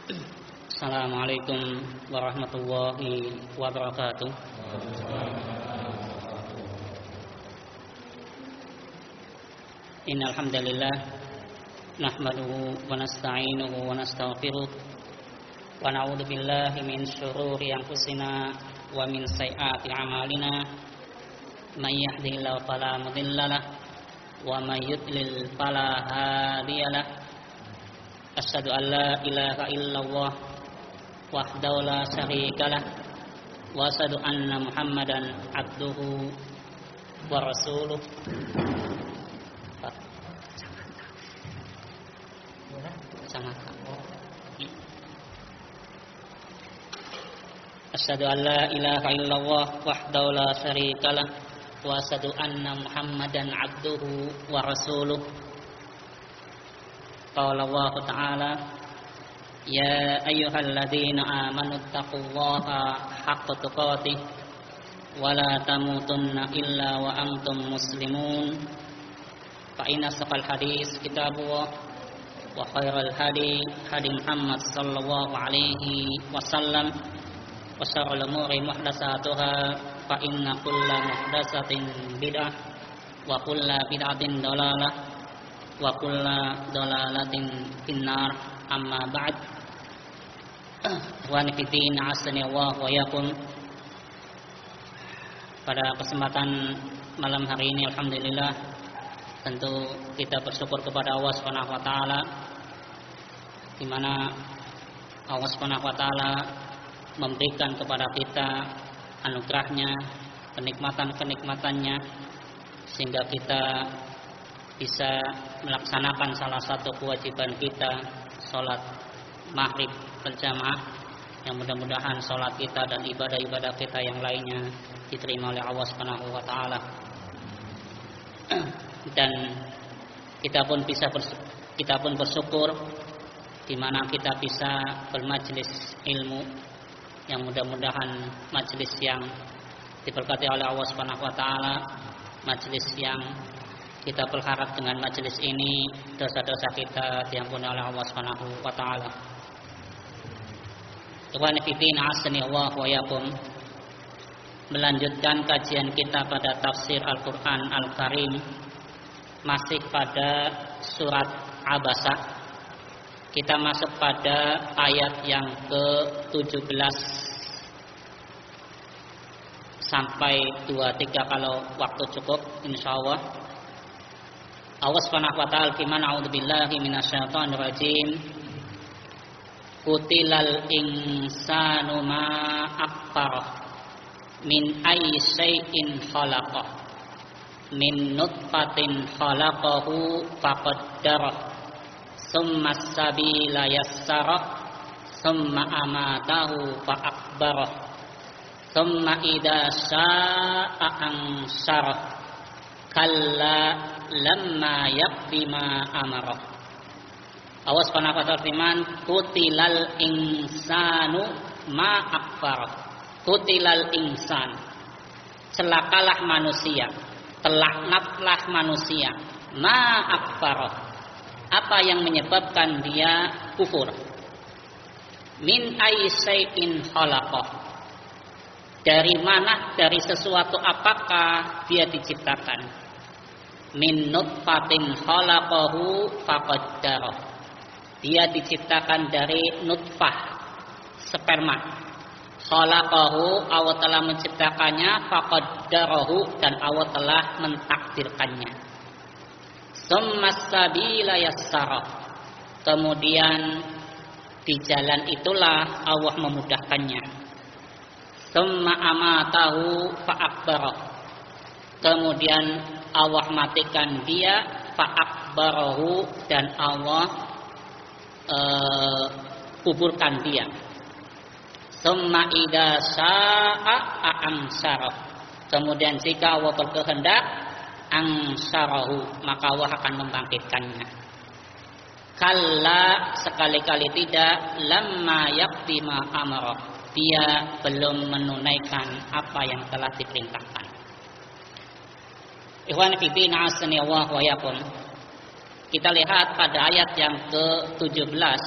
Assalamualaikum warahmatullahi wabarakatuh. Innal hamdalillah nahmaduhu wa nasta'inuhu wa nastaghfiruh wa na'udzu billahi min shururi anfusina wa min sayyiati a'malina. May yahdihillahu fala mudilla lahu wa may yudlil fala hadiya lahu. Asyhadu an la ilaha illallah wahdahu la syarika lah wa asyhadu anna Muhammadan abduhu wa rasuluh. Asyhadu an la ilaha illallah wahdahu la syarika lah wa asyhadu anna Muhammadan abduhu wa rasuluh. Qala Allah Ta'ala, ya ayyuhalladzina amanu taqullaha haqqa tuqatih wa la tamutunna illa wa antum muslimun. Fa inna asqal hadis kitabullah wa khairal hadi hadi Muhammad sallallahu alaihi wasallam wa syarrul umuri muhdatsatuha fa inna kulla muhdatsatin bid'ah wa kulla bid'atin dhalalah wa kulla dhalalatin finnar. Amma ba'd. Wa nifidin asani Allah wa yakum. Pada kesempatan malam hari ini alhamdulillah tentu kita bersyukur kepada Allah Subhanahu wa taala, di mana Allah Subhanahu wa taala memberikan kepada kita anugerahnya, kenikmatan-kenikmatannya, sehingga kita bisa melaksanakan salah satu kewajiban kita, sholat maghrib berjamaah, yang mudah-mudahan sholat kita dan ibadah-ibadah kita yang lainnya diterima oleh Allah Subhanahu wa taala. Dan kita pun bersyukur di mana kita bisa bermajlis ilmu, yang mudah-mudahan majlis yang diberkati oleh Allah Subhanahu wa taala, majlis yang kita berharap dengan majelis ini dosa-dosa kita diampuni oleh Allah Subhanahu wa taala. Ikhwan fillah, asani Allah wa yakum. Melanjutkan kajian kita pada tafsir Al-Qur'an Al-Karim, masih pada surat Abasa. Kita masuk pada ayat yang ke-17 sampai 23 kalau waktu cukup insyaallah. Allah Subhanahu wa taala firman, a'udzubillahi minasyaitonir rajim. Qutilal insanu ma akfara min ayyi syai'in khalaqah min nutfatin khalaqahu faqaddara summa sabila yassara summa amatahu fa akbara summa idza syaa'a ansyara kalla lamma yaqdi ma amara. Allah Subhanahu wa taala firman, qutilal insanu ma akfara. Qutilal insan, celakalah manusia, terlaknatlah manusia, ma akfara, apa yang menyebabkan dia kufur. Min ayyi syai'in khalaqah, dari mana, dari sesuatu apakah dia diciptakan. Min nutfatin khalaqahu faqaddara, dia diciptakan dari nutfah, sperma. Khalaqahu, Allah telah menciptakannya, faqaddarahu, dan Allah telah mentakdirkannya. Summa sabila yassara, kemudian di jalan itulah Allah memudahkannya. Summa amatahu fa akbara, kemudian Allah matikan dia, fa'akbarahu, dan Allah kuburkan dia. Summa idza syaa'a ansyara, kemudian jika Allah berkehendak, ansyarahu, maka Allah akan membangkitkannya. Kalla, sekali-kali tidak, lamma yaqdi ma amara, dia belum menunaikan apa yang telah diperintahkan. Ikhwan fillah, asani Allah wa yakum. Kita lihat pada ayat yang ke-17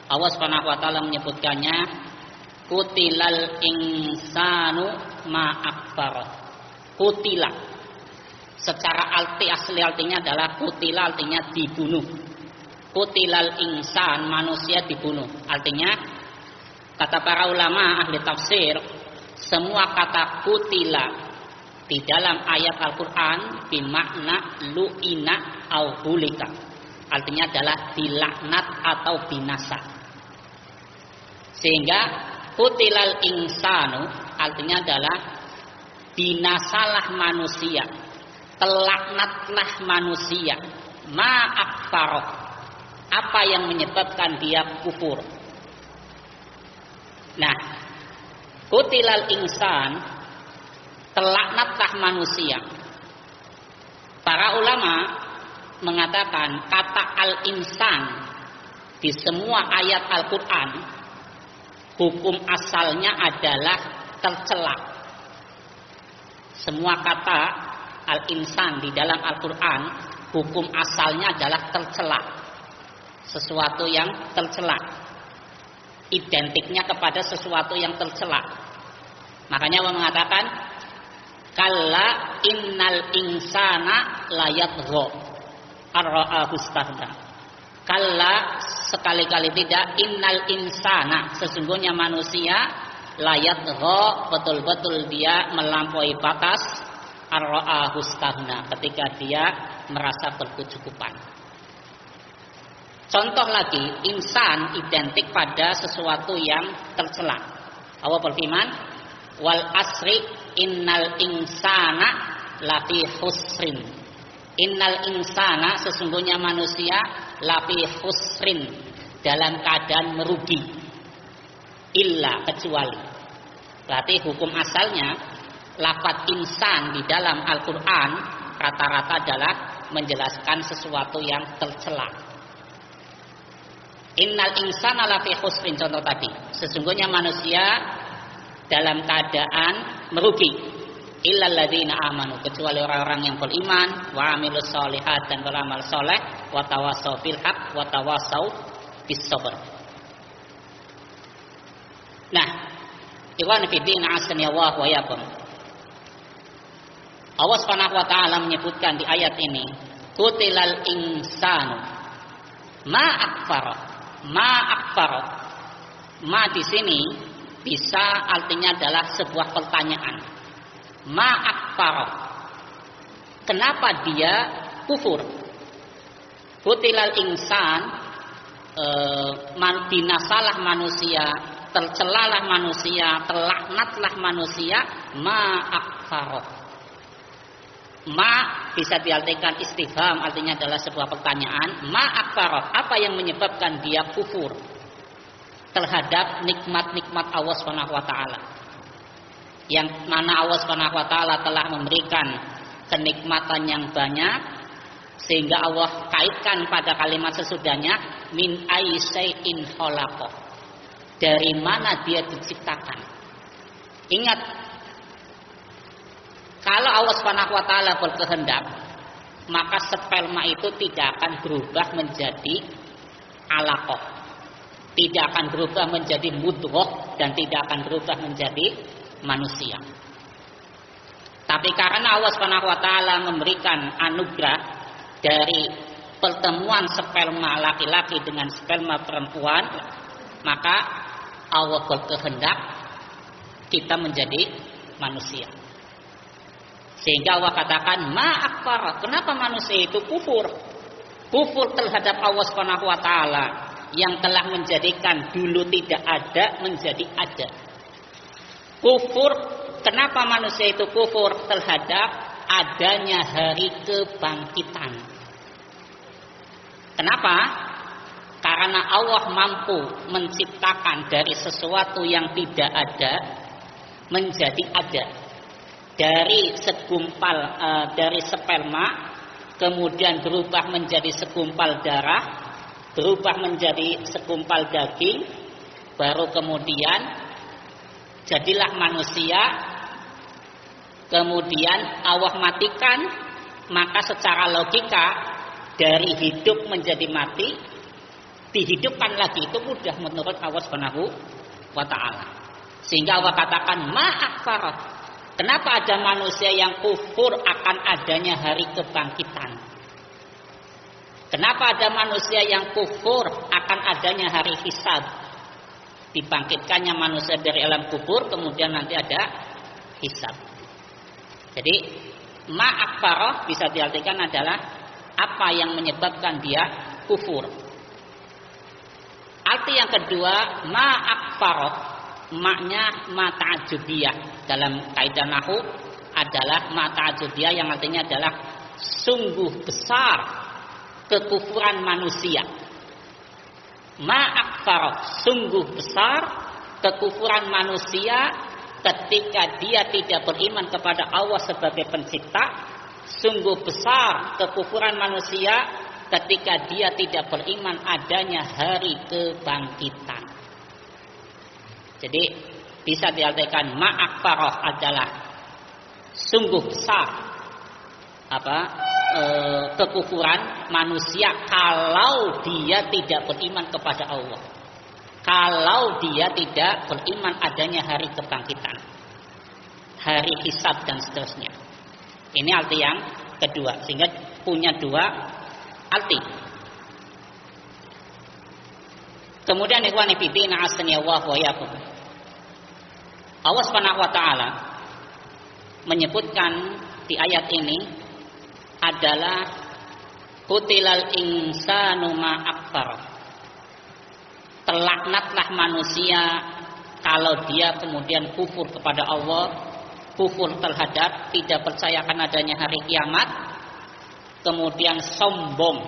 Allah Subhanahu wa taala menyebutkannya kutilal insanu ma akfar. Kutila secara asli artinya adalah kutila artinya dibunuh. Kutilal insan manusia dibunuh. Artinya kata para ulama ahli tafsir, semua kata kutila di dalam ayat Al-Qur'an bimakna lu'ina au hulika. Artinya adalah dilaknat atau binasa. Sehingga kutilal insanu artinya adalah binasalah manusia, telaknatlah manusia, ma'akfaroh, apa yang menyebabkan dia kufur. Nah, kutilal insan, telaknatlah manusia. Para ulama mengatakan kata al-insan di semua ayat Al-Quran hukum asalnya adalah tercela. Semua kata al-insan di dalam Al-Quran hukum asalnya adalah tercela, sesuatu yang tercela, identiknya kepada sesuatu yang tercela. Makanya Allah mengatakan kalla innal insana layatgha ar-ra'ahu istahda. Kalla, sekali-kali tidak, innal insana, sesungguhnya manusia layatgha, betul-betul dia melampaui batas, ar-ra'ahu istahda, ketika dia merasa berkecukupan. Contoh lagi, insan identik pada sesuatu yang tercela. Allah berfirman, wal asri innal insana lafi husrin. Innal insana, sesungguhnya manusia lafi husrin, dalam keadaan merugi, illa, kecuali. Berarti hukum asalnya lafaz insan di dalam Al-Quran rata-rata adalah menjelaskan sesuatu yang tercela. Innal insana lafi husrin, contoh tadi, sesungguhnya manusia dalam keadaan merugi, illal ladzina amanu, kecuali orang-orang yang beriman, wa amilus sholihat, dan beramal soleh, wa tawassaw bil haq wa tawassaw bis sabr. Nah, ikhwan fillah azani Allah wa iyyakum. Allah Subhanahu wa taala menyebutkan di ayat ini, kutilal insanu ma akfara. Ma akfara. Ma di sini bisa artinya adalah sebuah pertanyaan. Ma'akfar, kenapa dia kufur? Kutilal insan, binasalah manusia, tercelalah manusia, terlaknatlah manusia. Ma'akfar, ma bisa diartikan istifham, artinya adalah sebuah pertanyaan. Ma'akfar, apa yang menyebabkan dia kufur terhadap nikmat-nikmat Allah Subhanahu wa taala, yang mana Allah Subhanahu wa taala telah memberikan kenikmatan yang banyak, sehingga Allah kaitkan pada kalimat sesudahnya min aisyin khalaqah, dari mana dia diciptakan. Ingat, kalau Allah Subhanahu wa taala berkehendak, maka sperma itu tidak akan berubah menjadi alaqah, tidak akan berubah menjadi mudghah, dan tidak akan berubah menjadi manusia. Tapi karena Allah Subhanahu wa taala memberikan anugerah dari pertemuan sperma laki-laki dengan sperma perempuan, maka Allah berkehendak kita menjadi manusia. Sehingga Allah katakan ma'akfar, kenapa manusia itu kufur? Kufur terhadap Allah Subhanahu wa taala yang telah menjadikan dulu tidak ada menjadi ada. Kufur, kenapa manusia itu kufur terhadap adanya hari kebangkitan? Kenapa? Karena Allah mampu menciptakan dari sesuatu yang tidak ada menjadi ada. Dari segumpal, dari sperma, kemudian berubah menjadi segumpal darah, berubah menjadi segumpal daging, baru kemudian jadilah manusia. Kemudian Allah matikan, maka secara logika dari hidup menjadi mati, dihidupkan lagi itu mudah menurut Allah Subhanahu wa taala. Sehingga Allah katakan ma'akfarah. Kenapa ada manusia yang kufur akan adanya hari kebangkitan? Kenapa ada manusia yang kufur akan adanya hari hisab? Dibangkitkannya manusia dari alam kubur, kemudian nanti ada hisab. Jadi ma'akfarah bisa diartikan adalah apa yang menyebabkan dia kufur. Arti yang kedua, ma'akfarah, maknya mata'ajubiyah. Dalam kaidah nahwu adalah mata'ajubiyah yang artinya adalah sungguh besar kekufuran manusia. Ma'akfarah, sungguh besar kekufuran manusia ketika dia tidak beriman kepada Allah sebagai pencipta. Sungguh besar kekufuran manusia ketika dia tidak beriman adanya hari kebangkitan. Jadi bisa diartikan ma'akfarah adalah sungguh besar kekufuran manusia kalau dia tidak beriman kepada Allah. Kalau dia tidak beriman adanya hari kebangkitan, hari hisab dan seterusnya. Ini arti yang kedua, sehingga punya dua arti. Kemudian ikhwan fillah asani Allah wa iyyakum. Allah Subhanahu wa taala menyebutkan di ayat ini adalah kutilal insanu ma akfar. Terlaknatlah manusia kalau dia kemudian kufur kepada Allah, kufur terhadap tidak percaya akan adanya hari kiamat, kemudian sombong,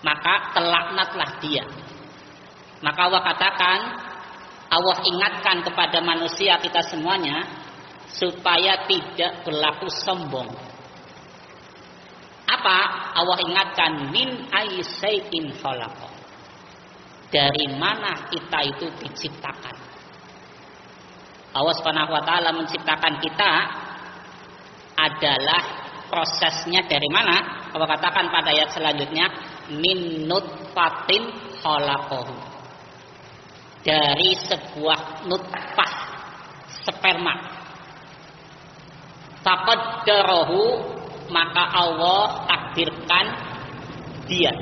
maka terlaknatlah dia. Maka Allah katakan, Allah ingatkan kepada manusia kita semuanya supaya tidak berlaku sombong. Apa Allah ingatkan? Min aysai'in khalaqa. Dari mana kita itu diciptakan? Allah Subhanahu wa taala menciptakan kita adalah prosesnya dari mana? Allah katakan pada ayat selanjutnya, min nutfatin khalaqahu. Dari sebuah nutfah sperma. Faqaddarahu, maka Allah takdirkan dia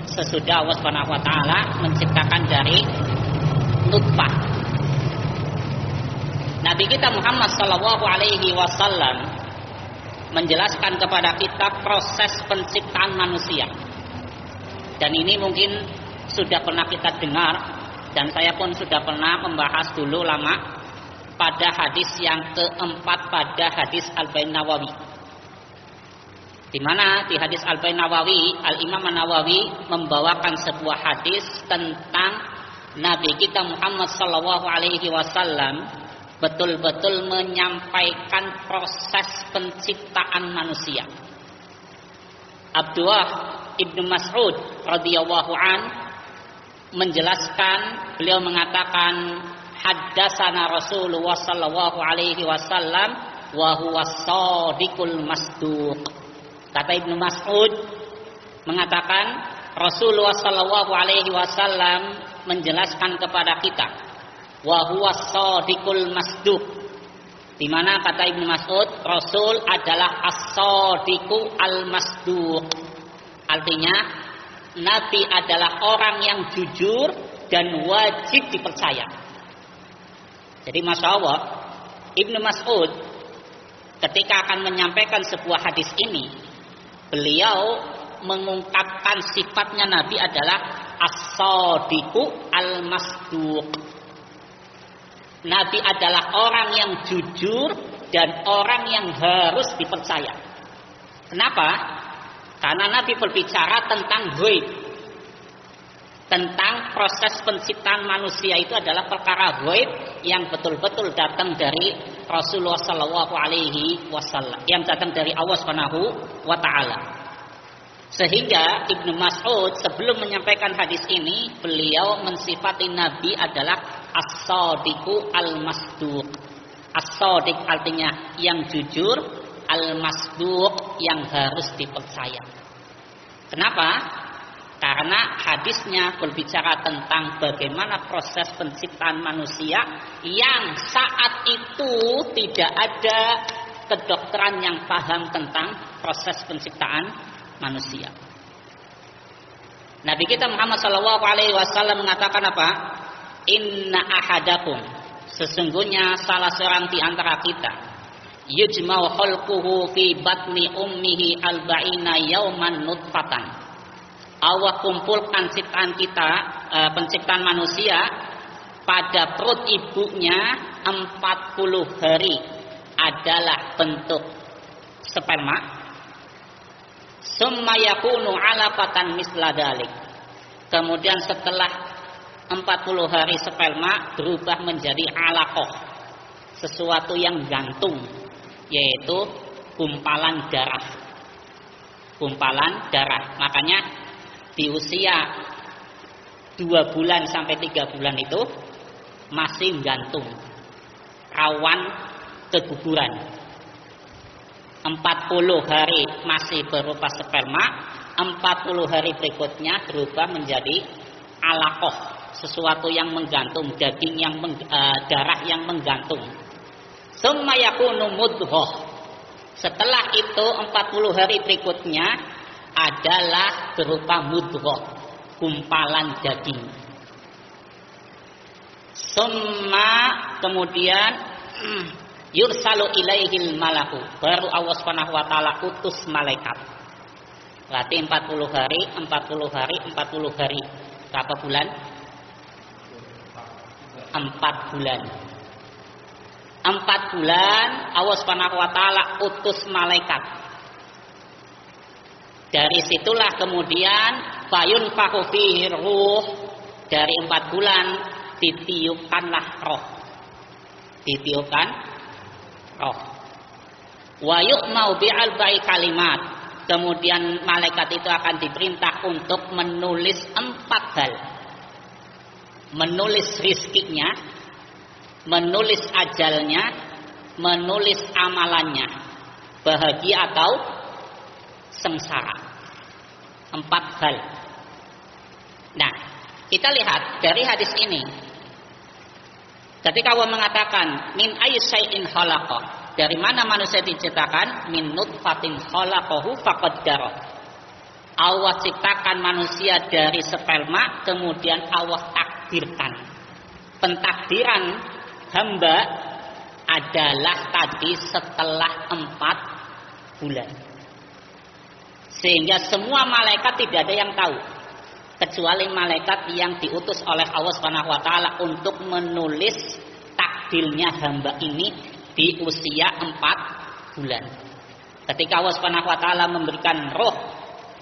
sesudah Allah Subhanahu wa taala menciptakan dari nutfah. Nabi kita Muhammad sallallahu alaihi wasallam menjelaskan kepada kita proses penciptaan manusia. Dan ini mungkin sudah pernah kita dengar, dan saya pun sudah pernah membahas dulu lama pada hadis yang keempat, pada hadis Al-Bain Nawawi. Di mana di hadis Al-Bain Nawawi, Al-Imam An-Nawawi membawakan sebuah hadis tentang Nabi kita Muhammad sallallahu alaihi wasallam betul-betul menyampaikan proses penciptaan manusia. Abdullah Ibnu Mas'ud radhiyallahu an menjelaskan, beliau mengatakan haddatsana Rasulullah sallallahu alaihi wasallam wa huwa shadiqul masduq. Kata Ibnu Mas'ud mengatakan Rasulullah sallallahu alaihi wasallam menjelaskan kepada kita wa huwa shadiqul masduq. Di mana kata Ibnu Mas'ud, Rasul adalah as-shadiqu al-masduq. Artinya Nabi adalah orang yang jujur dan wajib dipercaya. Jadi Masya Allah, Ibnu Mas'ud ketika akan menyampaikan sebuah hadis ini, beliau mengungkapkan sifatnya Nabi adalah as-shadiqu al-masduq. Nabi adalah orang yang jujur dan orang yang harus dipercaya. Kenapa? Karena Nabi berbicara tentang ghaib, tentang proses penciptaan manusia itu adalah perkara ghaib yang betul-betul datang dari Rasulullah Sallallahu Alaihi Wasallam, yang datang dari Allah Subhanahu Wa Taala. Sehingga Ibnu Mas'ud sebelum menyampaikan hadis ini, beliau mensifati Nabi adalah as-shadiqu al-masduq. As-shadiq artinya yang jujur, al-masduq yang harus dipercaya. Kenapa? Karena hadisnya berbicara tentang bagaimana proses penciptaan manusia yang saat itu tidak ada kedokteran yang paham tentang proses penciptaan manusia. Nabi kita Muhammad SAW mengatakan apa? Inna ahadakum, sesungguhnya salah seorang di antara kita, yujma'u khalquhu fi batni ummihi alba'ina yauman nutfatan. Allah kumpulkan ciptaan kita, penciptaan manusia pada perut ibunya 40 hari adalah bentuk sperma. Summa yakunu 'alaqatan misla dzalik. Kemudian setelah 40 hari sperma berubah menjadi 'alaqah, sesuatu yang gantung, yaitu gumpalan darah. Gumpalan darah. Makanya di usia 2 bulan sampai 3 bulan itu masih gantung, rawan keguguran. 40 hari masih berupa sperma, 40 hari berikutnya berubah menjadi alaqah, sesuatu yang menggantung, daging yang darah yang menggantung. Summa yakunu mudghah. Setelah itu 40 hari berikutnya adalah berupa mudghah, gumpalan daging. Summa kemudian yursalu ilaihil malaku, baru Allah Subhanahu wa taala utus malaikat. Berarti 40 hari, 40 hari, 40 hari. Berapa bulan? 4 bulan. 4 bulan Allah Subhanahu wa taala utus malaikat. Dari situlah kemudian fayun fahufi ruh, dari 4 bulan ditiupkanlah roh. Ditiupkan roh. Wa yu'mau bi'alba'i kalimat. Kemudian malaikat itu akan diperintah untuk menulis 4 hal. Menulis rizkinya, menulis ajalnya, menulis amalannya, bahagia atau sengsara. 4 hal. Nah, kita lihat dari hadis ini, ketika Allah mengatakan min ayyi syai'in khalaqa, dari mana manusia diciptakan? Min nutfatin khalaqahu faqaddara. Allah ciptakan manusia dari sperma, kemudian Allah takdirkan. Pentakdiran hamba adalah tadi setelah 4 bulan. Sehingga semua malaikat tidak ada yang tahu, kecuali malaikat yang diutus oleh Allah Subhanahu wa taala untuk menulis takdirnya hamba ini di usia 4 bulan. Ketika Allah Subhanahu wa taala memberikan roh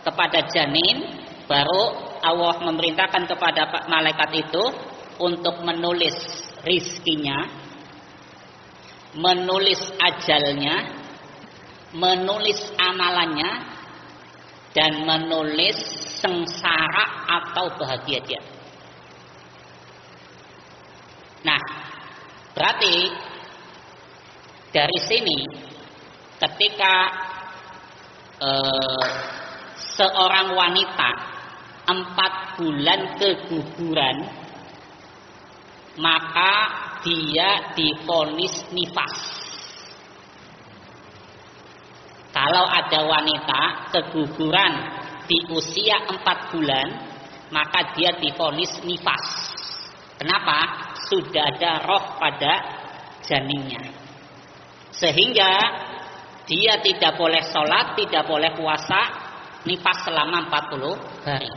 kepada janin, baru Allah memerintahkan kepada malaikat itu untuk menulis rizkinya, menulis ajalnya, menulis amalannya, dan menulis sengsara atau bahagia dia. Nah, berarti dari sini ketika seorang wanita 4 bulan keguguran, maka dia divonis nifas. Kalau ada wanita keguguran di usia 4 bulan, maka dia divonis nifas. Kenapa? Sudah ada roh pada janinnya. Sehingga dia tidak boleh sholat, tidak boleh puasa, nifas selama 40 hari.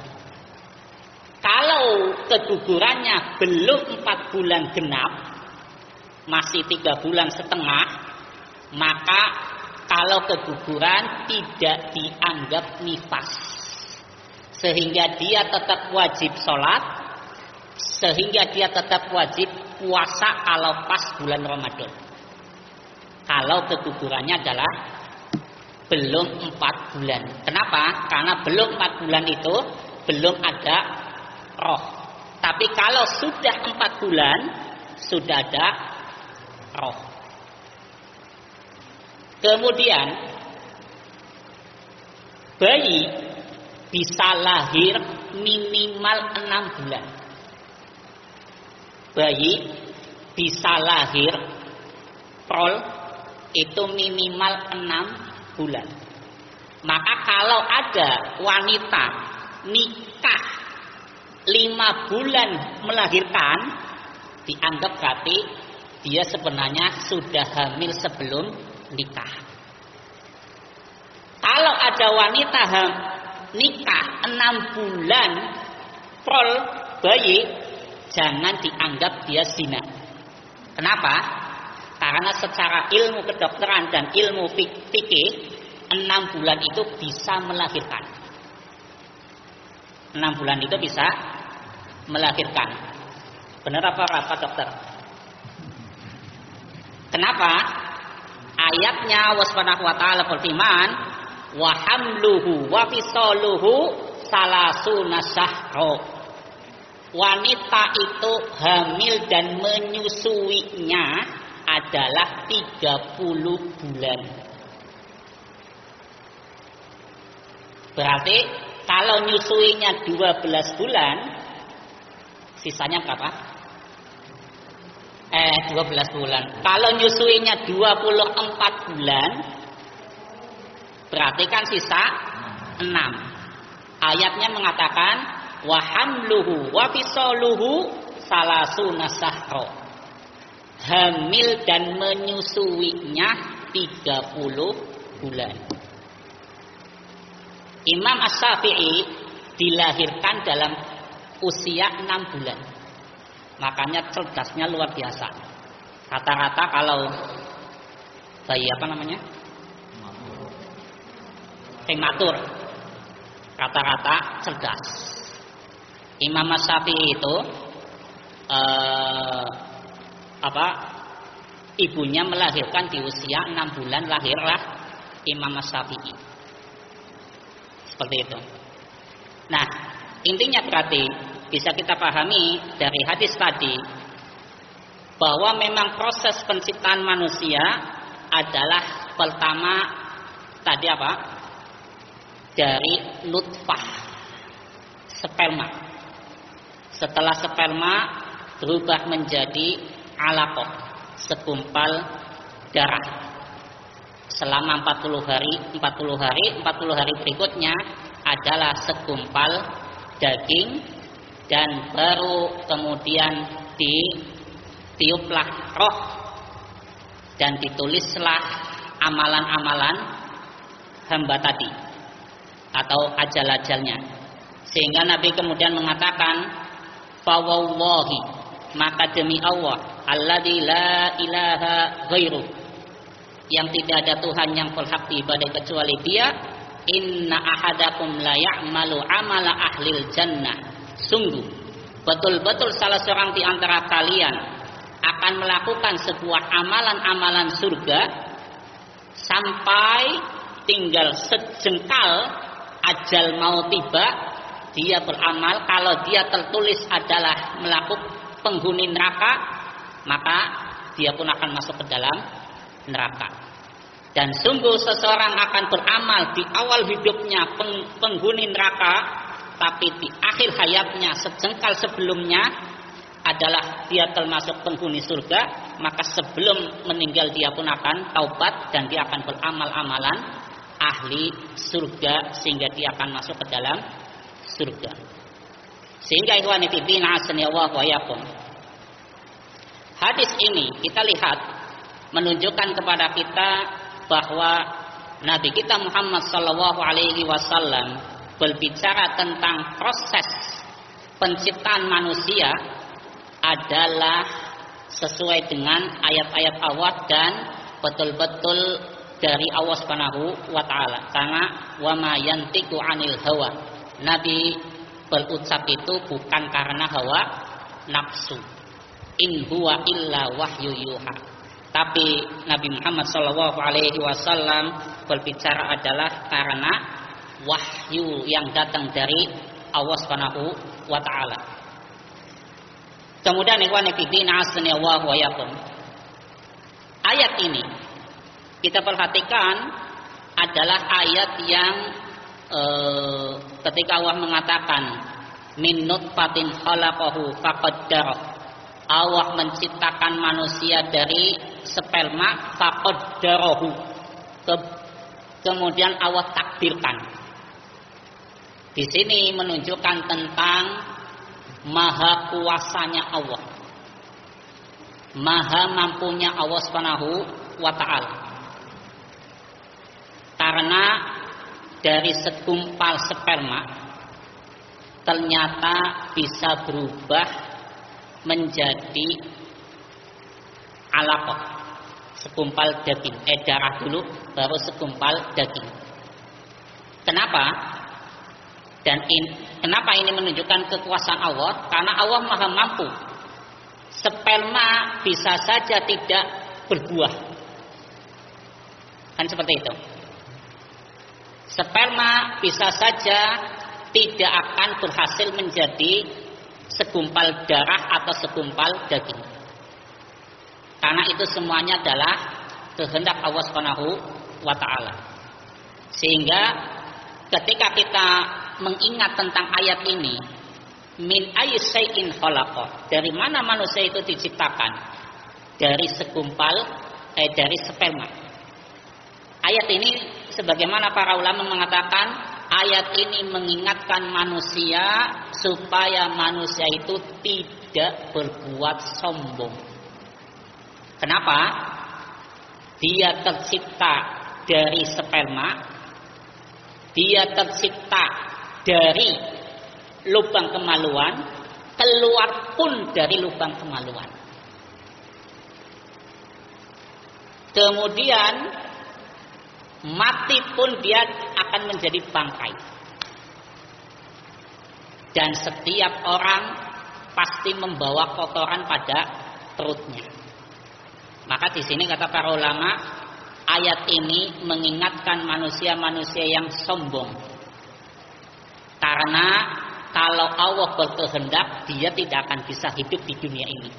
Kalau kegugurannya belum 4 bulan genap, masih 3 bulan setengah, maka kalau keguguran tidak dianggap nifas, sehingga dia tetap wajib sholat, sehingga dia tetap wajib puasa kalau pas bulan Ramadan. Kalau kegugurannya adalah belum 4 bulan. Kenapa? Karena belum 4 bulan itu belum ada roh. Tapi kalau sudah 4 bulan sudah ada roh. Kemudian bayi bisa lahir minimal 6 bulan. Bayi bisa lahir prol itu minimal 6 bulan. Maka kalau ada wanita nikah 5 bulan melahirkan, dianggap berarti dia sebenarnya sudah hamil sebelum nikah. Kalau ada wanita nikah 6 bulan prol bayi, jangan dianggap dia zina. Kenapa? Karena secara ilmu kedokteran dan ilmu fikih 6 bulan itu bisa melahirkan. 6 bulan itu bisa melahirkan. Benar apa dokter? Kenapa? Ayatnya Allah Subhanahu wa taala berfirman, wa hamluhu wa fisaluhu salasuna syahra. Wanita itu hamil dan menyusuinya adalah 30 bulan. Berarti kalau nyusuinya 12 bulan, sisanya berapa? 12 bulan. Kalau nyusuinya 24 bulan, berarti kan sisa 6. Ayatnya mengatakan wa hamluhu wa fisaluhu salasuna syahra. Hamil dan menyusuinya 30 bulan. Imam Asy-Syafi'i dilahirkan dalam usia 6 bulan. Makanya cerdasnya luar biasa. Rata-rata kalau bayi apa namanya? Prematur. Rata-rata cerdas. Imam Asy-Syafi'i itu ibunya melahirkan di usia 6 bulan, lahirlah Imam Asy-Syafi'i. Seperti itu. Nah, intinya berarti bisa kita pahami dari hadis tadi bahwa memang proses penciptaan manusia adalah pertama tadi apa? Dari nutfah, sperma. Setelah sperma berubah menjadi alaqah, segumpal darah. Selama 40 hari berikutnya adalah segumpal daging, dan baru kemudian ditiuplah roh dan ditulislah amalan-amalan hamba tadi atau ajal-ajalnya. Sehingga Nabi kemudian mengatakan, fa wallahi, maka demi Allah, alladzi la ilaha ghairuh, yang tidak ada Tuhan yang berhak diibadai kecuali Dia, inna ahadakum la ya'malu amala ahlil jannah, sungguh betul-betul salah seorang di antara kalian akan melakukan sebuah amalan-amalan surga sampai tinggal sejengkal ajal mau tiba, dia beramal. Kalau dia tertulis adalah melakukan penghuni neraka, maka dia pun akan masuk ke dalam neraka. Dan sungguh seseorang akan beramal di awal hidupnya penghuni neraka, tapi di akhir hayatnya sejengkal sebelumnya adalah dia termasuk penghuni surga, maka sebelum meninggal dia pun akan taubat dan dia akan beramal amalan ahli surga sehingga dia akan masuk ke dalam surga. Sehingga ikhwani fiddin azani Allah wa iyyakum, hadis ini kita lihat menunjukkan kepada kita bahwa Nabi kita Muhammad sallallahu alaihi wasallam berbicara tentang proses penciptaan manusia adalah sesuai dengan ayat-ayat Allah dan betul-betul dari Allah Subhanahu wa taala. Karena wa ma yantiqu 'anil hawa. Nabi berucap itu bukan karena hawa nafsu. In huwa illa wahyu yuha. Tapi Nabi Muhammad sallallahu alaihi wasallam berbicara adalah karena wahyu yang datang dari Allah Subhanahu wa taala. Kemudian ikhwani fillah azani Allah wa iyyakum. Ayat ini kita perhatikan adalah ayat yang ketika Allah mengatakan min nutfatin khalaqahu faqaddarahu. Allah menciptakan manusia dari sperma faqaddarahu. Kemudian Allah takdirkan. Di sini menunjukkan tentang maha kuasanya Allah, maha mampunya Allah Subhanahu wa ta'ala. Karena dari segumpal sperma ternyata bisa berubah menjadi alaqah, segumpal daging. Darah dulu baru segumpal daging. Kenapa? Dan kenapa ini menunjukkan kekuasaan Allah? Karena Allah maha mampu. Sperma bisa saja tidak berbuah, kan seperti itu. Sperma bisa saja tidak akan berhasil menjadi segumpal darah atau segumpal daging. Karena itu semuanya adalah kehendak Allah Subhanahu wa ta'ala. Sehingga ketika kita mengingat tentang ayat ini, min ayyi syai'in khalaqa, dari mana manusia itu diciptakan? Dari segumpal dari sperma. Ayat ini sebagaimana para ulama mengatakan, ayat ini mengingatkan manusia supaya manusia itu tidak berbuat sombong. Kenapa? Dia tercipta dari sperma, dia tercipta dari lubang kemaluan, keluar pun dari lubang kemaluan. Kemudian mati pun dia akan menjadi bangkai. Dan setiap orang pasti membawa kotoran pada perutnya. Maka di sini kata para ulama, ayat ini mengingatkan manusia-manusia yang sombong. Karena kalau Allah berkehendak, dia tidak akan bisa hidup di dunia ini.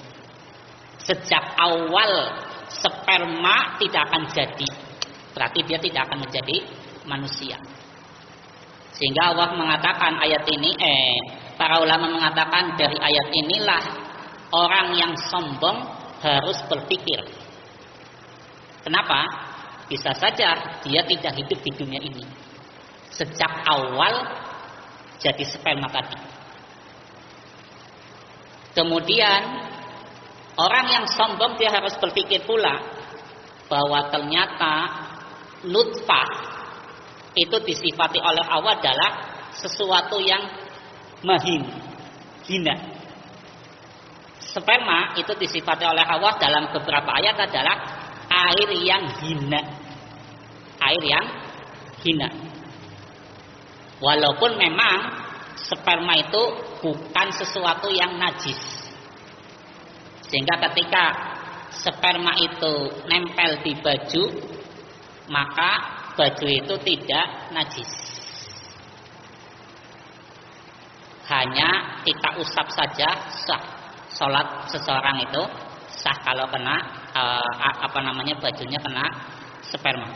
Sejak awal sperma tidak akan jadi, berarti dia tidak akan menjadi manusia. Sehingga Allah mengatakan ayat ini, para ulama mengatakan dari ayat inilah orang yang sombong harus berpikir. Kenapa? Bisa saja dia tidak hidup di dunia ini. Sejak awal jadi sperma tadi. Kemudian orang yang sombong dia harus berpikir pula bahwa ternyata nutfah itu disifati oleh Allah adalah sesuatu yang hina. Sperma itu disifati oleh Allah dalam beberapa ayat adalah air yang hina. Air yang hina. Walaupun memang sperma itu bukan sesuatu yang najis. Sehingga ketika sperma itu nempel di baju, maka baju itu tidak najis. Hanya kita usap saja sah. Sholat seseorang itu sah kalau kena bajunya kena sperma.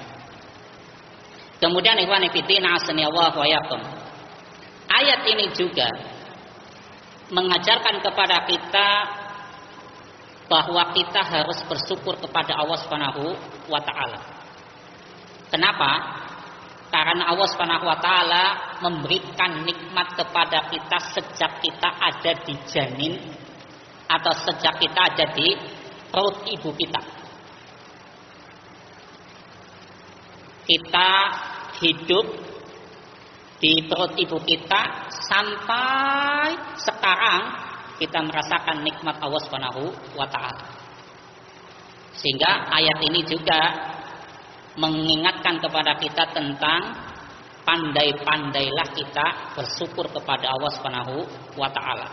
Kemudian ikhwan fillah asanillahu wa iyyakum. Ayat ini juga mengajarkan kepada kita bahwa kita harus bersyukur kepada Allah Subhanahu wa taala. Kenapa? Karena Allah Subhanahu wa taala memberikan nikmat kepada kita sejak kita ada di janin atau sejak kita ada di perut ibu kita. Kita hidup di perut ibu kita sampai sekarang kita merasakan nikmat Allah Subhanahu wa taala. Sehingga ayat ini juga mengingatkan kepada kita tentang pandai-pandailah kita bersyukur kepada Allah Subhanahu wa taala.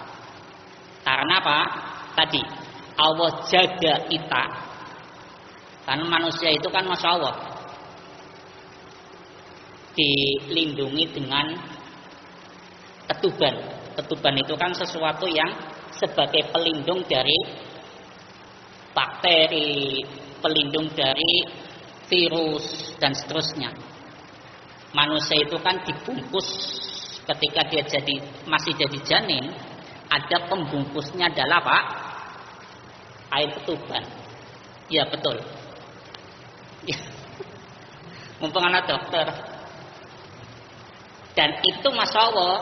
Karena apa? Tadi Allah jaga kita. Karena manusia itu kan Masya Allah dilindungi dengan ketuban. Ketuban itu kan sesuatu yang sebagai pelindung dari bakteri, pelindung dari virus dan seterusnya. Manusia itu kan dibungkus ketika dia masih jadi janin, ada pembungkusnya adalah apa? Air ketuban. Ya betul. Ya. Mumpung anak dokter. Dan itu Masya Allah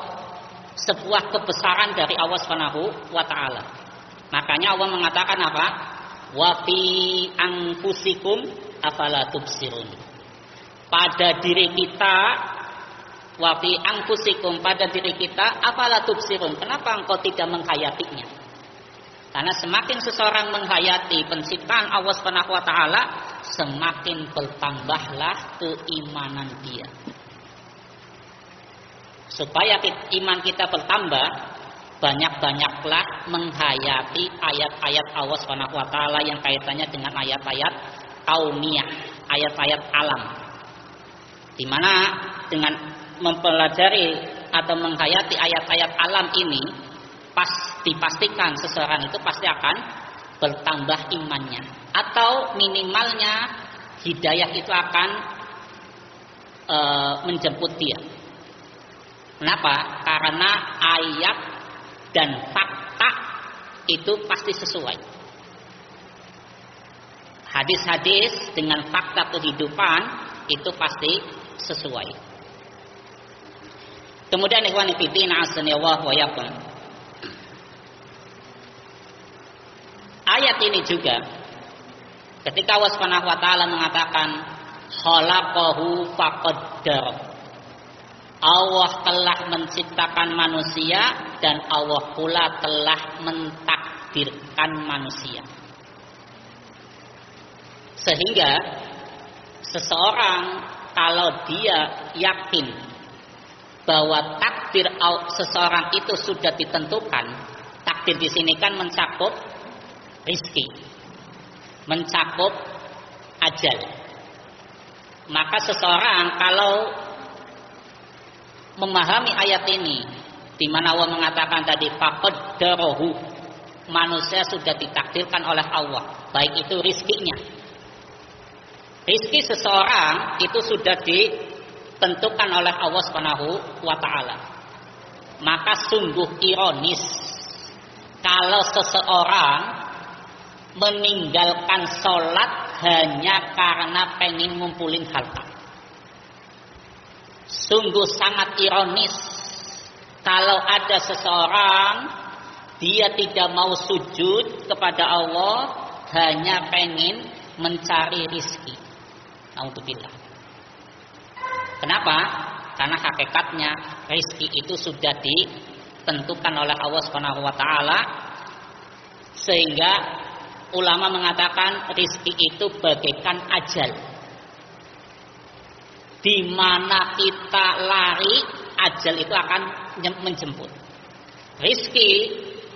sebuah kebesaran dari Allah Subhanahu wa ta'ala. Makanya Allah mengatakan apa? Wa fi anfusikum afala tubsirun. Pada diri kita, wa fi anfusikum, pada diri kita afala tubsirun. Kenapa engkau tidak menghayatinya? Karena semakin seseorang menghayati penciptaan Allah Subhanahu wa ta'ala, semakin bertambahlah keimanan dia. Supaya iman kita bertambah, banyak-banyaklah menghayati ayat-ayat Allah Subhanahu wa ta'ala yang kaitannya dengan ayat-ayat kauniyah, ayat-ayat alam. Di mana dengan mempelajari atau menghayati ayat-ayat alam ini, dipastikan seseorang itu pasti akan bertambah imannya, atau minimalnya hidayah itu akan menjemput dia. Kenapa? Karena ayat dan fakta itu pasti sesuai. Hadis-hadis dengan fakta kehidupan itu pasti sesuai. Kemudian ikhwan fillah azanillahu wa iyyakum. Ayat ini juga ketika Allah Subhanahu wa taala mengatakan khalaqahu faqaddar. Allah telah menciptakan manusia dan Allah pula telah mentakdirkan manusia. Sehingga seseorang kalau dia yakin bahwa takdir seseorang itu sudah ditentukan, takdir di sini kan mencakup rizki, mencakup ajal. Maka seseorang kalau memahami ayat ini, di mana Allah mengatakan tadi faqaddarahu, manusia sudah ditakdirkan oleh Allah, baik itu rizkinya. Rizki seseorang itu sudah ditentukan oleh Allah Subhanahu wa ta'ala. Maka sungguh ironis kalau seseorang meninggalkan sholat hanya karena pengen ngumpulin harta. Sungguh sangat ironis kalau ada seseorang dia tidak mau sujud kepada Allah hanya pengen mencari rizki. Alhamdulillah. Kenapa? Karena hakikatnya rizki itu sudah ditentukan oleh Allah Subhanahu wa ta'ala, sehingga ulama mengatakan rizki itu bagaikan ajal. Di mana kita lari, ajal itu akan menjemput. Rizki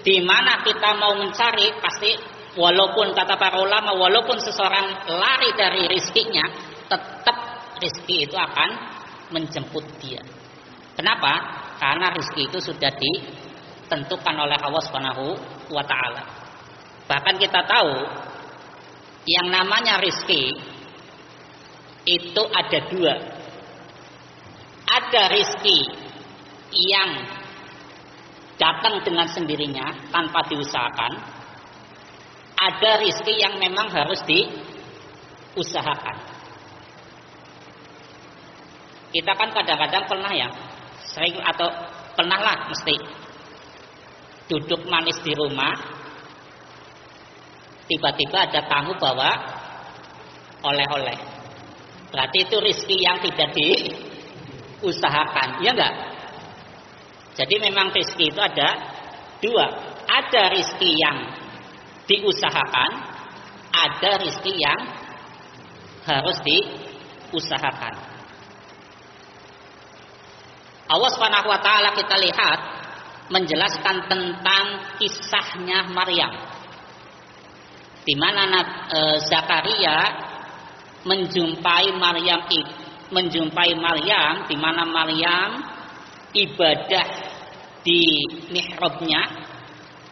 di mana kita mau mencari, pasti walaupun kata para ulama, walaupun seseorang lari dari rizkinya, tetap rizki itu akan menjemput dia. Kenapa? Karena rizki itu sudah ditentukan oleh Allah Subhanahu wa ta'ala. Bahkan kita tahu yang namanya rizki itu ada dua. Ada rizki yang datang dengan sendirinya tanpa diusahakan. Ada rizki yang memang harus diusahakan. Kita kan kadang-kadang pernah ya, sering atau pernah lah mesti duduk manis di rumah, tiba-tiba ada tamu bawa oleh-oleh. Berarti itu rizki yang tidak diusahakan, ya enggak? Jadi memang rizki itu ada dua. Ada rizki yang diusahakan, ada rizki yang harus diusahakan. Allah Subhanahu wa ta'ala kita lihat menjelaskan tentang kisahnya Maryam, di mana Zakaria menjumpai Maryam, di mana Maryam ibadah di mihrabnya.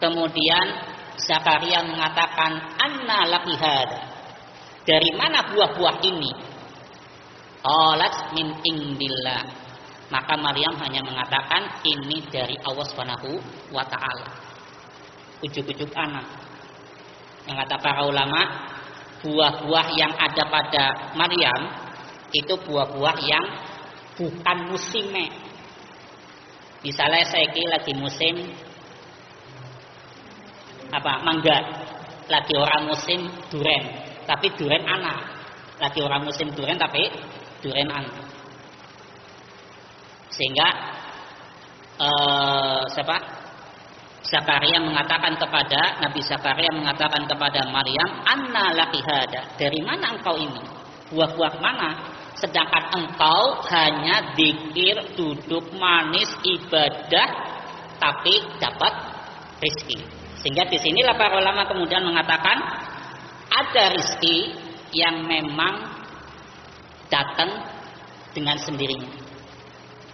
Kemudian Zakaria mengatakan, "Anna laki hada?" Dari mana buah-buah ini? Qalat min indillah. Maka Maryam hanya mengatakan ini dari Allah Subhanahu wa taala. Ujuk-ujuk anak. Yang kata para ulama, buah-buah yang ada pada Maryam itu buah-buah yang bukan musimnya. Misalnya saya lagi musim mangga, lagi orang musim duren, tapi duren anak. Lagi orang musim duren tapi duren anak. Sehingga Zakaria mengatakan kepada Nabi Zakaria mengatakan kepada Maryam, "Anna laki hada?" Dari mana engkau ini? Buah-buah mana? Sedangkan engkau hanya dzikir, duduk manis, ibadah, tapi dapat rezeki. Sehingga di sinilah para ulama kemudian mengatakan ada rezeki yang memang datang dengan sendirinya.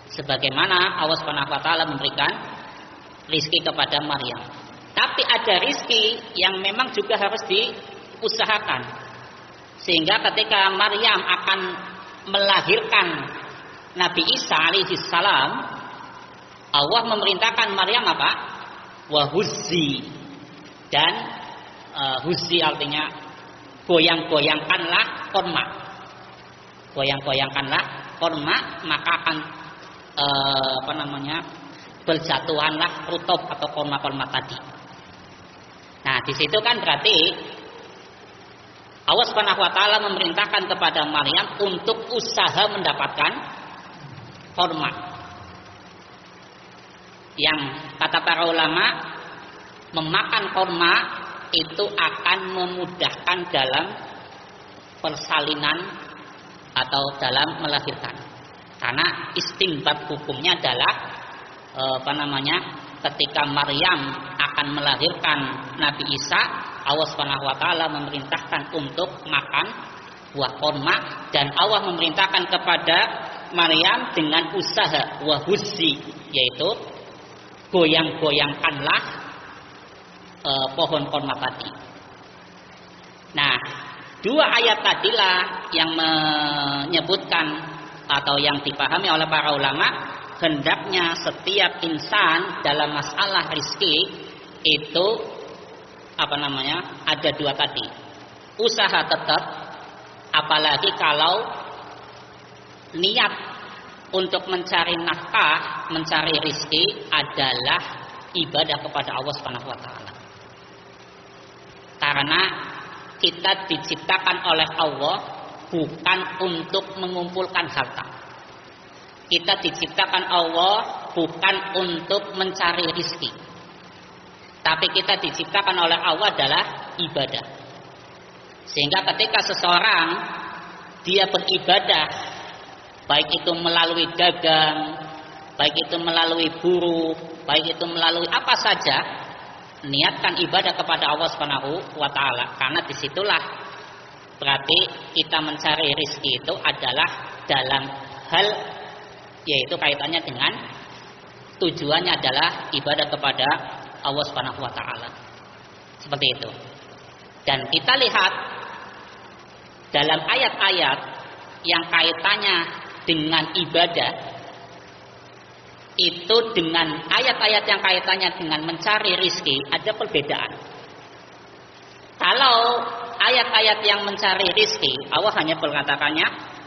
Sebagaimana Allah Subhanahu wa taala memberikan rizki kepada Maryam. Tapi ada rizki yang memang juga harus diusahakan. Sehingga ketika Maryam akan melahirkan Nabi Isa alaihi salam, Allah memerintahkan Maryam apa? Wahuzzi. Dan huzzi artinya goyang-goyangkanlah korma. Goyang-goyangkanlah korma, maka akan berjatuhanlah rutub atau korma-korma tadi. Nah, di situ kan berarti Allah Subhanahu wa taala memerintahkan kepada Maryam untuk usaha mendapatkan korma. Yang kata para ulama, memakan korma itu akan memudahkan dalam persalinan atau dalam melahirkan. Karena istinbat hukumnya adalah ketika Maryam akan melahirkan Nabi Isa, Allah Subhanahu wa taala memerintahkan untuk makan buah korma, dan Allah memerintahkan kepada Maryam dengan usaha wahuzzi, yaitu goyang-goyangkanlah pohon korma tadi. Nah, dua ayat tadilah yang menyebutkan atau yang dipahami oleh para ulama, hendaknya setiap insan dalam masalah rizki itu ada dua tadi. Usaha tetap, apalagi kalau niat untuk mencari nafkah, mencari rizki adalah ibadah kepada Allah Subhanahu wa taala. Karena kita diciptakan oleh Allah bukan untuk mengumpulkan harta. Kita diciptakan Allah bukan untuk mencari rizki. Tapi kita diciptakan oleh Allah adalah ibadah. Sehingga ketika seseorang dia beribadah, baik itu melalui dagang, baik itu melalui buruh, baik itu melalui apa saja, niatkan ibadah kepada Allah Subhanahu wa taala. Karena disitulah berarti kita mencari rizki itu adalah dalam hal, yaitu kaitannya dengan tujuannya adalah ibadah kepada Allah Subhanahu wa taala. Seperti itu. Dan kita lihat dalam ayat-ayat yang kaitannya dengan ibadah itu dengan ayat-ayat yang kaitannya dengan mencari rizki ada perbedaan. Kalau ayat-ayat yang mencari rizki, Allah hanya mengatakannya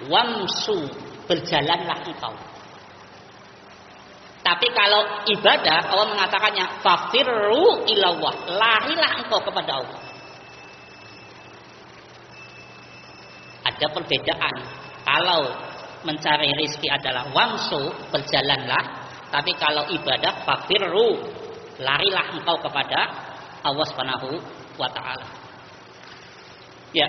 wamsu, berjalanlah engkau. Tapi kalau ibadah, Allah mengatakannya fafirru ilallah, larilah engkau kepada Allah. Ada perbedaan. Kalau mencari rizki adalah wamsu, berjalanlah. Tapi kalau ibadah fafirru, larilah engkau kepada Allah Subhanahu wa taala. Ya.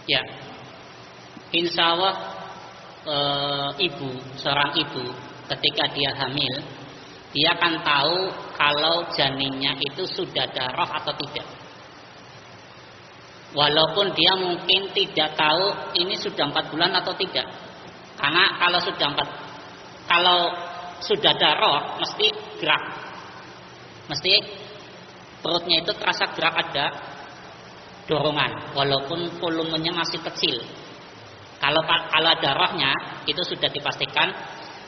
Ya, insya Allah seorang ibu ketika dia hamil, dia akan tahu kalau janinnya itu sudah ada roh atau tidak. Walaupun dia mungkin tidak tahu ini sudah 4 bulan atau tidak. Karena kalau sudah ada roh mesti gerak. Mesti perutnya itu terasa gerak, ada dorongan walaupun volumenya masih kecil. Kalau ada rohnya itu sudah dipastikan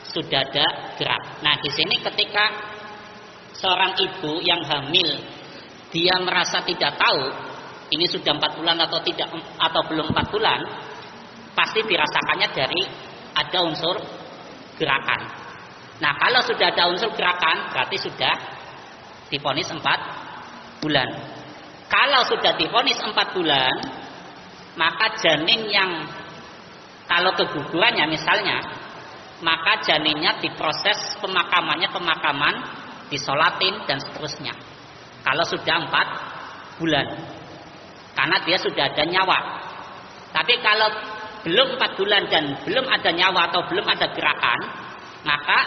sudah ada gerak. Nah, di sini ketika seorang ibu yang hamil dia merasa tidak tahu ini sudah 4 bulan atau tidak, atau belum 4 bulan, pasti dirasakannya dari ada unsur gerakan. Nah, kalau sudah ada unsur gerakan berarti sudah divonis 4 bulan. Kalau sudah divonis 4 bulan, maka janin yang kalau kegugurannya misalnya, maka janinnya diproses pemakaman disolatin dan seterusnya. Kalau sudah 4 bulan, karena dia sudah ada nyawa. Tapi kalau belum 4 bulan dan belum ada nyawa atau belum ada gerakan, maka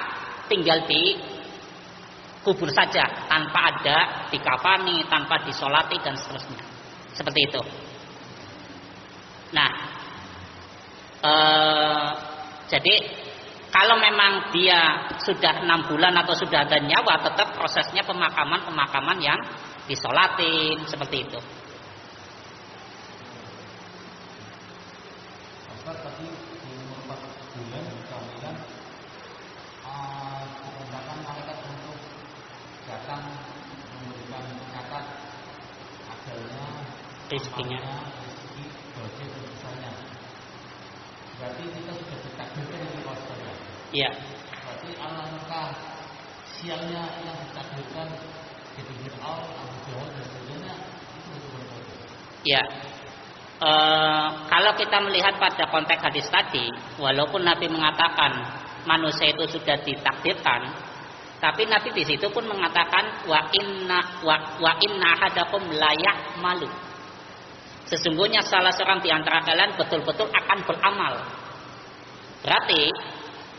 tinggal dikubur saja tanpa ada dikafani, tanpa disolati dan seterusnya. Seperti itu. Nah, jadi kalau memang dia sudah 6 bulan atau sudah ada nyawa, tetap prosesnya pemakaman yang disolatin seperti itu. Tadi di umur 4 bulan kehamilan diperintahkan malaikat untuk datang memberikan catat ajalnya, rezekinya, rezeki, dosa dan dosanya. Berarti kita sudah ditakdirkan ini maksudnya. Iya. Berarti alangkah sialnya yang ditakdirkan di Fir'aun, Abu Jahal dan sebagainya itu betul-betul. Iya. Kalau kita melihat pada konteks hadis tadi, walaupun Nabi mengatakan manusia itu sudah ditakdirkan, tapi Nabi di situ pun mengatakan wa inna ahadakum layak malu. Sesungguhnya salah seorang di antara kalian betul-betul akan beramal. Berarti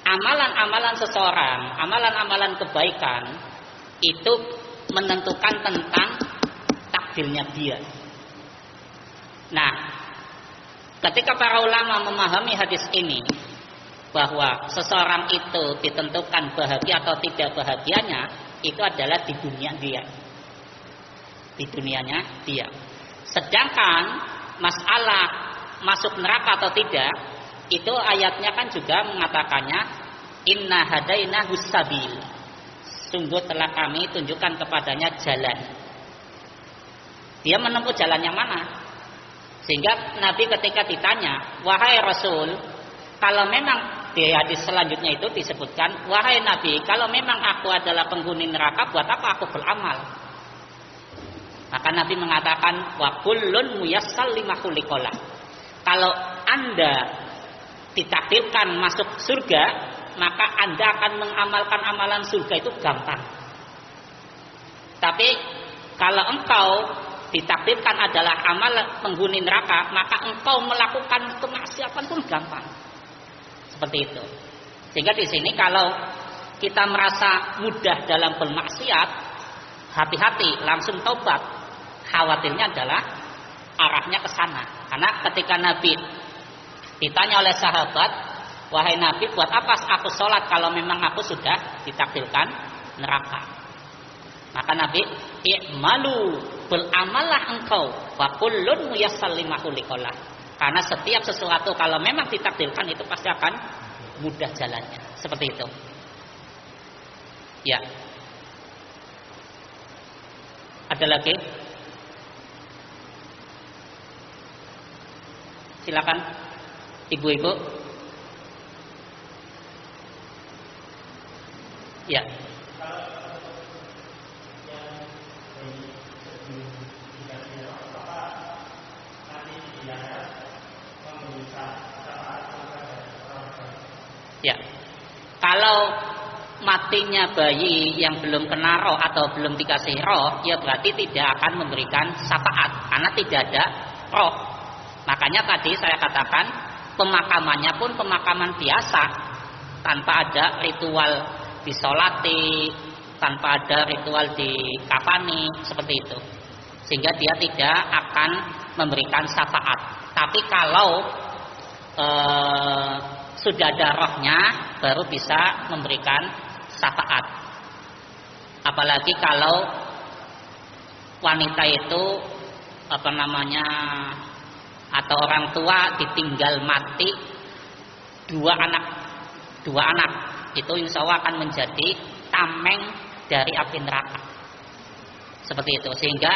amalan-amalan seseorang, amalan-amalan kebaikan itu menentukan tentang takdirnya dia. Nah, ketika para ulama memahami hadis ini bahwa seseorang itu ditentukan bahagia atau tidak bahagianya, itu adalah di dunia dia, di dunianya dia. Sedangkan masalah masuk neraka atau tidak, itu ayatnya kan juga mengatakannya inna hadainahu sabil, sungguh telah kami tunjukkan kepadanya jalan. Dia menempuh jalan yang mana? Sehingga Nabi ketika ditanya, wahai Rasul, kalau memang di hadis selanjutnya itu disebutkan, wahai Nabi, kalau memang aku adalah penghuni neraka, buat apa aku beramal? Maka Nabi mengatakan, wa kullun muyassal lima khuliqalah. Kalau Anda ditakdirkan masuk surga, maka Anda akan mengamalkan amalan surga itu gampang. Tapi kalau engkau ditakdirkan adalah amal penghuni neraka, maka engkau melakukan kemaksiatan pun gampang. Seperti itu. Sehingga di sini kalau kita merasa mudah dalam bermaksiat, hati-hati, langsung taubat. Khawatirnya adalah arahnya ke sana. Karena ketika Nabi ditanya oleh sahabat, wahai Nabi, buat apa aku sholat kalau memang aku sudah ditakdirkan neraka? Maka Nabi, i'malu, beramallah engkau, wa kullun muyassal lima khuliqalah. Karena setiap sesuatu kalau memang ditakdirkan itu pasti akan mudah jalannya. Seperti itu. Ya. Ada lagi? Silakan ibu-ibu. Ya. Ya, kalau matinya bayi yang belum kena roh atau belum dikasih roh, ya berarti tidak akan memberikan syafaat karena tidak ada roh. Makanya tadi saya katakan pemakamannya pun pemakaman biasa tanpa ada ritual disolati, tanpa ada ritual dikafani seperti itu, sehingga dia tidak akan memberikan syafaat. Tapi kalau sudah ada rohnya baru bisa memberikan syafaat. Apalagi kalau wanita itu atau orang tua ditinggal mati dua anak itu insya Allah akan menjadi tameng dari api neraka. Seperti itu. Sehingga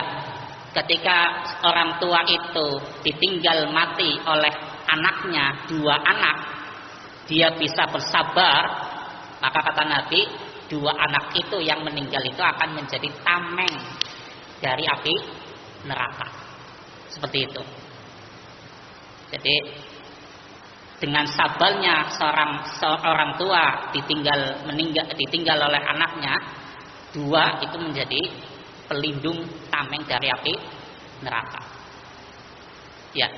ketika orang tua itu ditinggal mati oleh anaknya, 2 anak, dia bisa bersabar, maka kata Nabi, 2 anak itu yang meninggal itu akan menjadi tameng dari api neraka. Seperti itu. Jadi dengan sabarnya seorang tua ditinggal oleh anaknya, 2 itu menjadi pelindung tameng dari api neraka. Ya.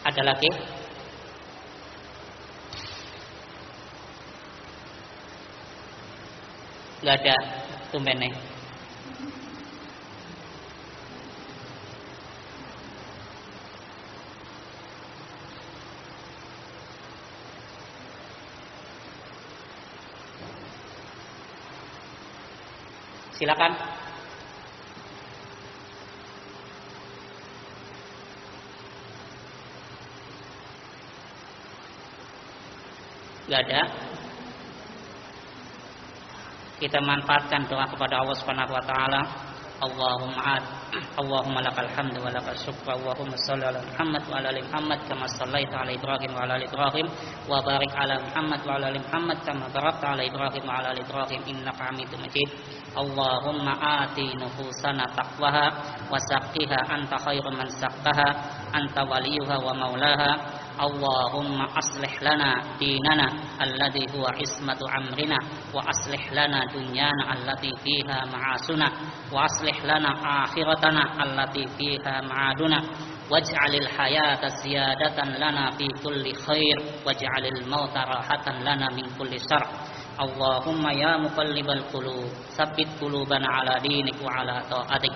Ada lagi? Enggak ada, tumben nih. Silakan. Enggak ada. Kita manfaatkan doa kepada Allah Subhanahu wa taala. Allahumma lakal hamdu wa lakal syukru. Allahumma shalli ala Muhammad wa ala ali Muhammad kama shallaita ala Ibrahim wa ala ali Ibrahim wa barik ala Muhammad wa ala ali Muhammad kama barakta ala Ibrahim wa ala ali Ibrahim innaka Hamidum Majid. Allahumma ati nufusana taqwaha wa zakkiha anta khairu man zakkaha anta waliyuha wa maulaha. Allahumma aslih lana dinana alladhi huwa ismatu amrina wa aslih lana dunyana allati fiha ma'asuna wa aslih lana akhiratana allati fiha ma'aduna waj'alil hayata ziyadatan lana fi kulli khair waj'alil mauta rahatan lana min kulli syarr. Allahumma ya muqallibal qulub tsabbit qulubana ala dinik wa ala ta'atik.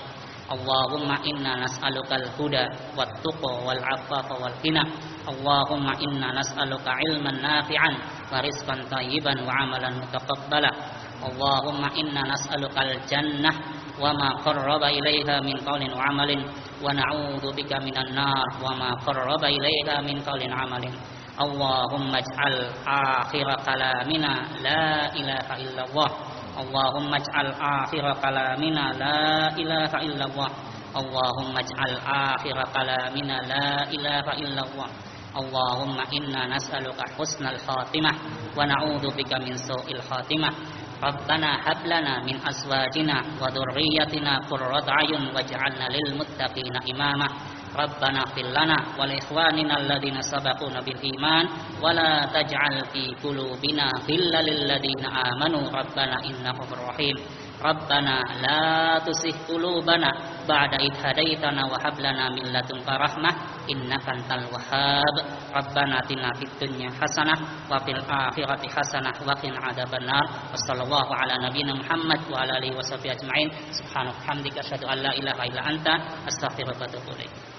Allahumma inna nas'alukal huda wat tuqa wal afafa wal ghina. Allahumma inna nas'aluka ilman nafi'an wa rizqan thayyiban wa amalan mutaqabbala. Allahumma inna nas'alukal jannah wa ma qarraba ilaiha min qawlin wa amalin wa na'udzu bika minan nar wa ma qarraba ilaiha min qawlin wa amalin. Allahumma ij'al akhir kalamina la ilaha illallah. Allahumma ij'al akhir kalamina la ilaha illallah. Allahumma ij'al akhir kalamina la ilaha illallah. Allahumma inna nas'aluka husnal khatimah wa na'udzu bika min su'il khatimah. Rabbana hab lana min azwajina wa dhurriyyatina qurrata a'yun waj'alna lil muttaqina imama. Rabbana ighfir lana wa li ikhwanina alladhina sabaquna bil iman wa la taj'al fi qulubina ghillan lil ladzina amanu rabbana innaka ghafurur rahim. Rabbana la tuzigh qulubana ba'da idh hadaitana wa hab lana min ladunka rahmah innaka antal wahhab. Rabbana atina fid dunya hasanah wa fil akhirati hasanah wa qina adzabannar. Wassallallahu ala nabiyyina Muhammad wa ala alihi washabihi ajmain. Subhanaka hamdika asyhadu an la ilaha illa anta astaghfiruka wa atubu ilaik.